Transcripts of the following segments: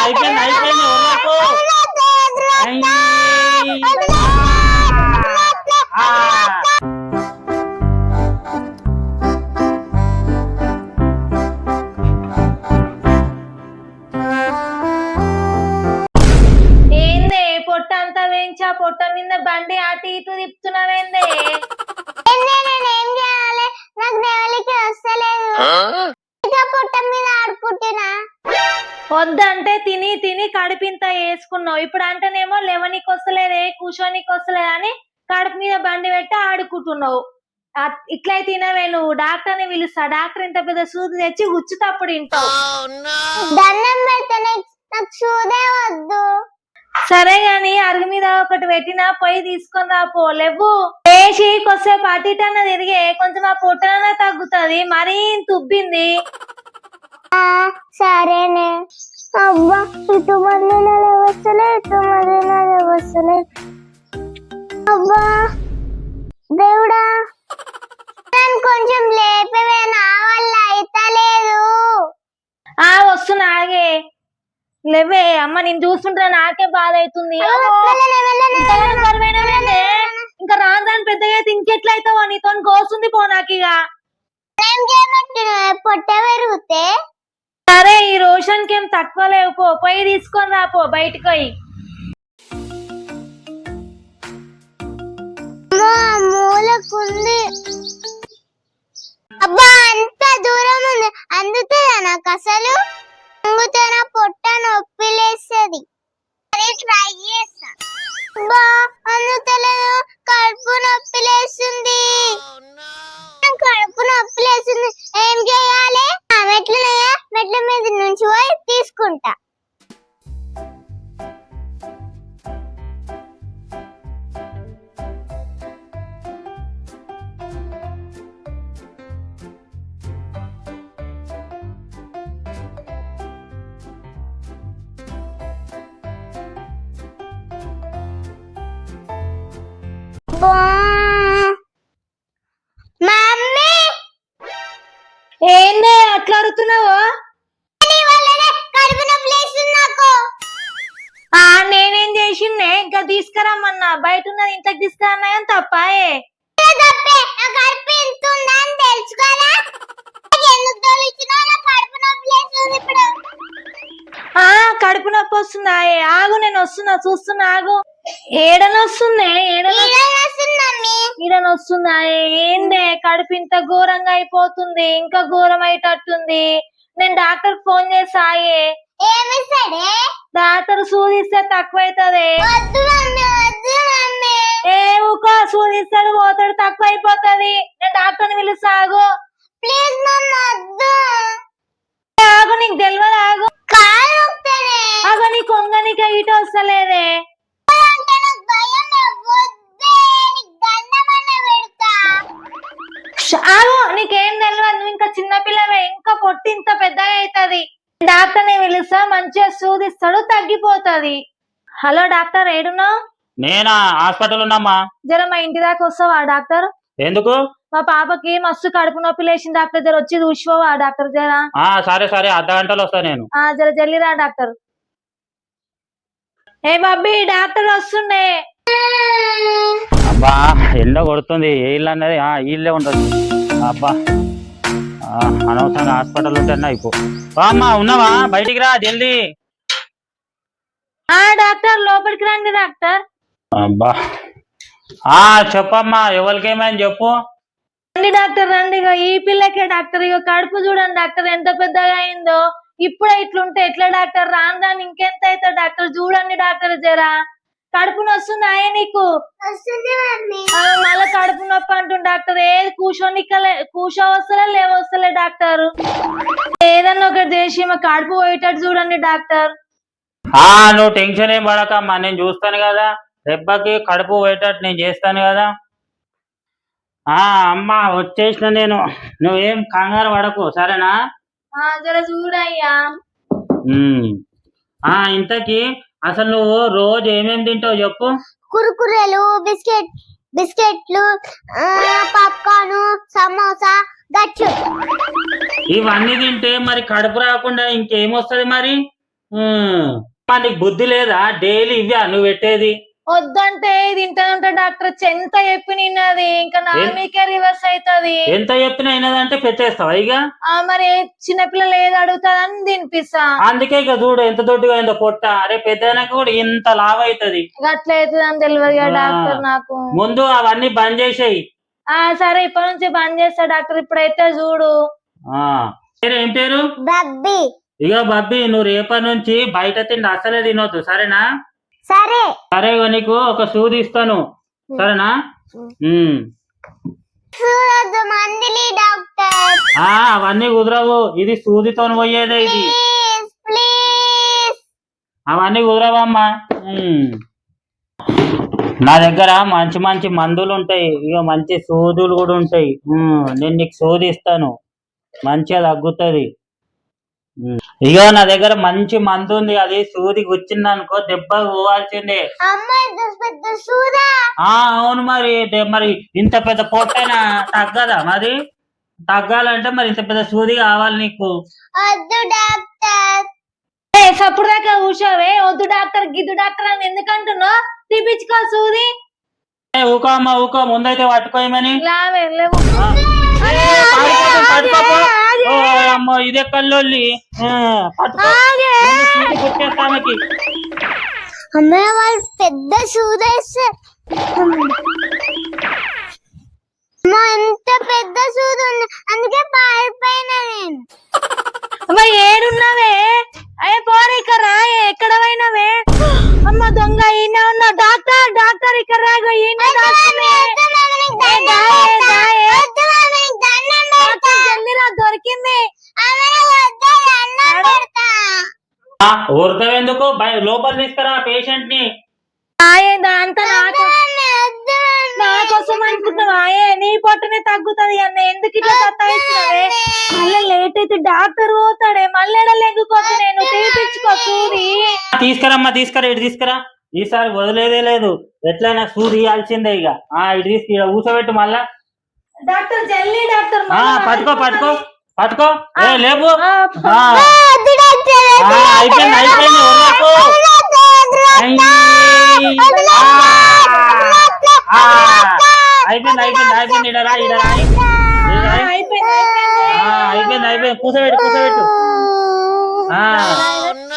అయిపోయింది అయిపోయింది ఏందే పొట్ట అంతా వేయించా పొట్ట మీద బండి అటు ఇటు తిప్పుతున్నావేందే నేనేం చేయాలి నాకు నెవలికి వస్తలేదు పొట్ట మీద ఆడుకుంటున్నా వద్దంటే తిని తిని కడుపింత వేసుకున్నావు ఇప్పుడు అంటేనేమో లేవనికి వస్తలేదే కూర్చోనికి వస్తలేదు అని కడుపు మీద బండి పెట్టి ఆడుకుంటున్నావు ఇట్లయి తినవే నువ్వు డాక్టర్ ని పిలుస్తా డాక్టర్ ఇంత పెద్ద సూది తెచ్చి గుచ్చుతప్పుడు ఇంటావు దండం పెడితే నాకు సూదే వద్దు సరే గాని అరుగు మీద ఒకటి పెట్టినా పొయ్యి తీసుకొని రాపో లేవు వేసి కొద్దిసేపు అటు ఇటు అన్న తిరిగే కొంచెం ఆ పొట్టనన్నా తగ్గుతుంది మరీ తుబ్బింది సరేనే అబ్బా ఇటు మళ్ళీ వస్తలే ఇటు మళ్ళీ వస్తలే అబ్బా దేవుడా కొంచెం లేపవే నా వల్ల అయితలేదు వస్తున్నా ఆగే లేవే అమ్మ నేను చూస్తుంటా నాకే బాధ అవుతుంది ఇంకా రాను రాను పెద్దగా అయితే ఇంకెట్లా అవుతావో నీతో కోస్తుంది పో నాకు ఇక పొట్ట పెరిగితే సరే ఈ రోషన్ కి ఏం తక్కువ లేవు పో పోయి తీసుకొని రాపో బయటకు పోయి మూలకుంది అబ్బా అంత దూరం ఉంది అందుతుందా నాకు అసలు అందుతున్నా పొట్ట నొప్పి లేస్తుంది ట్రై చేస్తా అబ్బా అందుతలేదు కడుపు నొప్పి లేస్తుంది కడుపు నొప్పి లేస్తుంది ఏం చేయాలి మెట్ల మీద నుంచి పోయి తీసుకుంటా ఏందే అట్లా అడుగుతున్నావు నేనేం చేసిందే ఇంకా తీసుకురమ్మన్నా బయట ఉన్నది ఇంట్లోకి తీసుకురన్నా అని తప్పాయే కడుపు నొప్పి వస్తుందా ఆగు నేను వస్తున్నా చూస్తున్నా ఆగు ఏడనొస్తుందే ఈడనొస్తుందా ఏందే కడుపు ఇంత ఘోరంగా అయిపోతుంది ఇంకా ఘోరం అయ్యేటట్టుంది నేను డాక్టర్ ఫోన్ చేసాయే డాక్టర్ సూదిస్తే తక్కువ అవుతుంది ఏ ఊకో సూదిస్తాడు పోతాడు తక్కువ అయిపోతుంది నేను డాక్టర్ని పిలుస్తాగు ఆగు నీకు తెలియదు ఆగు ఆగు నీ కొంగనిక ఇటు వస్తలేదే ఆగు నీకేం తెలియదు నువ్వు ఇంకా చిన్నపిల్లవే ఇంకా పొట్టి ఇంత పెద్దగా అవుతుంది డాక్టర్ ని పిలుస్తా మంచిగా సూదిస్తాడు తగ్గిపోతుంది హలో డాక్టర్ ఏడున్నావు నేనా హాస్పిటల్ ఉన్నామా జర మా ఇంటి దాకా వస్తావా డాక్టర్ ఎందుకు మా పాపకి మస్తు కడుపు నొప్పి లేచింది డాక్టర్ జర వచ్చి చూసుకోవా డాక్టర్ జర సరే సరే అర్ధ గంటలో వస్తా నేను జర జల్లిరా డాక్టర్ ఏ బాబీ డాక్టర్ వస్తుండే అబ్బా ఎండ కొడుతుంది ఏ ఇల్లు అన్నది ఇల్లే ఉంటుంది అబ్బా అనవసరంగా హాస్పిటల్ ఉంటే అయిపో అమ్మా ఉన్నావా బయటికి రా జల్దీ డాక్టర్ లోపలికి రండి డాక్టర్ అబ్బా చెప్పమ్మా ఎవరికేమైంది చెప్పు రండి డాక్టర్ రండి ఈ పిల్లకే డాక్టర్ ఇక కడుపు చూడండి డాక్టర్ ఎంత పెద్దగా అయిందో ఇప్పుడే ఇట్లుంటే ఎట్లా డాక్టర్ రాను రాను ఇంకెంత అవుతా డాక్టర్ చూడండి డాక్టర్ జరా కడుపు నొస్తుంది ఆయే నీకు మళ్ళీ కడుపు నొప్పి అంటుంది డాక్టర్ ఏది కూర్చో వస్తలే లేవస్తలే డాక్టర్ ఏదన్నా ఒకటి చేసి మా కడుపు పోయేటట్టు చూడండి డాక్టర్ నువ్వు టెన్షన్ ఏం పడకమ్మా నేను చూస్తాను కదా దెబ్బకి కడుపు పోయేటట్టు నేను చేస్తాను కదా అమ్మా వచ్చేసిన నేను నువ్వేం కంగారు పడకు సరేనా జర చూడయ్యా ఇంతకీ అసలు నువ్వు రోజు ఏమేమి తింటావు చెప్పు కురుకురేలు బిస్కెట్లు పాప్కార్న్ సమోసా గచ్చు ఇవన్నీ తింటే మరి కడుపు రాకుండా ఇంకేమొస్తది మరి? నీకు బుద్ధి లేదా? డైలీ ఇవ్వా నువ్వు పెట్టేది? వద్దంటే తింటానంట డాక్టర్. ఎంత చెప్పి నిన్నది ఇంకా నా మీకే రివర్స్ అవుతుంది. ఎంత చెప్పినా అయినదంటే పెట్టేస్తావా ఇక? మరి చిన్నపిల్లలు ఏది అడుగుతాదని తినిపిస్తా. అందుకే ఇక చూడు ఎంత దొడ్డుగా అయిందో పొట్ట. అరే పెద్దనాక కూడా ఇంత లావ్ అవుతుంది. అట్లా అవుతుంది అని తెలియదు డాక్టర్ నాకు. ముందు అవన్నీ బంద్ చేసేయి. సరే ఇప్పటి నుంచి బంద్ చేస్తా డాక్టర్. ఇప్పుడైతే చూడు. ఏం పేరు? బబ్బీ. ఇక బబ్బీ, నువ్వు రేపటి నుంచి బయట తిండి అసలే తినొద్దు, సరేనా? సరే సరే, నీకు ఒక సూది ఇస్తాను, సరేనా? చూడొద్దు మందిలి డాక్టర్. అవన్నీ కుదరవు, ఇది సూదితో పోయేదే ఇది. ప్లీజ్ అవన్నీ కుదరవమ్మా. నా దగ్గర మంచి మంచి మందులు ఉంటాయి, ఇక మంచి సూదులు కూడా ఉంటాయి. నేను నీకు సూది ఇస్తాను, మంచిగా తగ్గుతుంది. ఇక నా దగ్గర మంచి మందు ఉంది, అది సూది గుచ్చింది అనుకో దెబ్బ పోవాల్సిందే. అవును, మరి ఇంత పెద్ద పొట్టైనా తగ్గదా? మరి తగ్గాలంటే మరి ఇంత పెద్ద సూది కావాలి నీకు. వద్దు డాక్టర్. అప్పుడు దాకా కూర్చోవే. వద్దు డాక్టర్ గిద్దు డాక్టర్ అని ఎందుకంటున్నావు? తీపించుకో సూది. ఊకో అమ్మ ఊకో, ముందైతే పట్టుకోయమని. అమ్మో ఇదే కల్లోళ్ళి, పట్టుకోస్తామకి. అమ్మాయి వాళ్ళు పెద్ద సూదేస్తే ఎంత పెద్ద సూది ఉంది, అందుకే పారిపోయినా నేను. ఏడున్నావే? అయ్యే పోరా ఇక్కడ రా. ఎక్కడ పోయినావే? అమ్మ దొంగ ఈయన ఉన్నా. డాక్టర్ డాక్టర్ ఇక్కడ రాగో. దొరికింది. ఊరుతావెందుకు? లోపల తీసుకురా పేషెంట్ ని. అంతా నాకోసం అనుకుంటున్నావా? నీ పొట్టనే తగ్గుతుంది అన్న. ఎందుకు ఇట్లా సత్తాయిస్తున్నావే? మళ్ళీ లేట్ అయితే డాక్టర్ పోతాడే. మళ్ళీ లెగ్గుకోవచ్చు. నేను తీపించుకో సూది. తీసుకురమ్మా, తీసుకురా, ఇటు తీసుకురా. ఈసారి వదిలేదే లేదు, ఎట్లయినా సూది ఇవ్వాల్సిందే. ఇక ఇటు తీసుకు కూర్చోబెట్టు మళ్ళా. డాక్టర్ జల్లి డాక్టర్. పట్టుకో పట్టుకో పట్టుకో. లేవు. అయిపోయింది అయిపోయింది. అయిపోయింది అయిపోయింది అయిపోయింది. ఇడరా ఇడరా. అయిపోయింది అయిపోయింది. కూర్చోబెట్టు కూర్చోబెట్టు.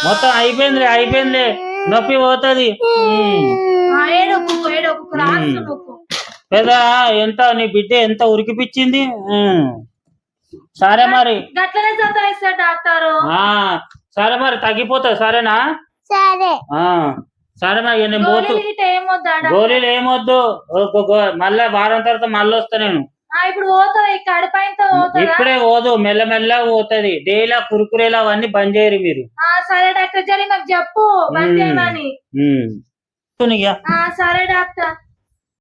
మొత్తం అయిపోయింది అయిపోయింది. నొప్పి పోతుంది. పెద్ద ఎంత నీ బిడ్డ ఎంత ఉరికిపిచ్చింది. సరే మరి గట్లనే సతాయిస్తాడు డాక్టర్. సరే మరి తగ్గిపోతుంది, సరేనా? సరే సరే మరి నేను పోతు. గోళీలు ఏమొద్దు, మళ్ళీ వారం తర్వాత మళ్ళీ వస్తా నేను. ఇప్పుడు పోతుంది కడుపైన. ఇప్పుడే పోదు, మెల్లమెల్లగా పోతుంది. డైలా కురుకురేలా అవన్నీ బంద్ చేయరు మీరు. సరే డాక్టర్ జల్లి మాకు చెప్పు బంద్ చేయమని. సరే డాక్టర్.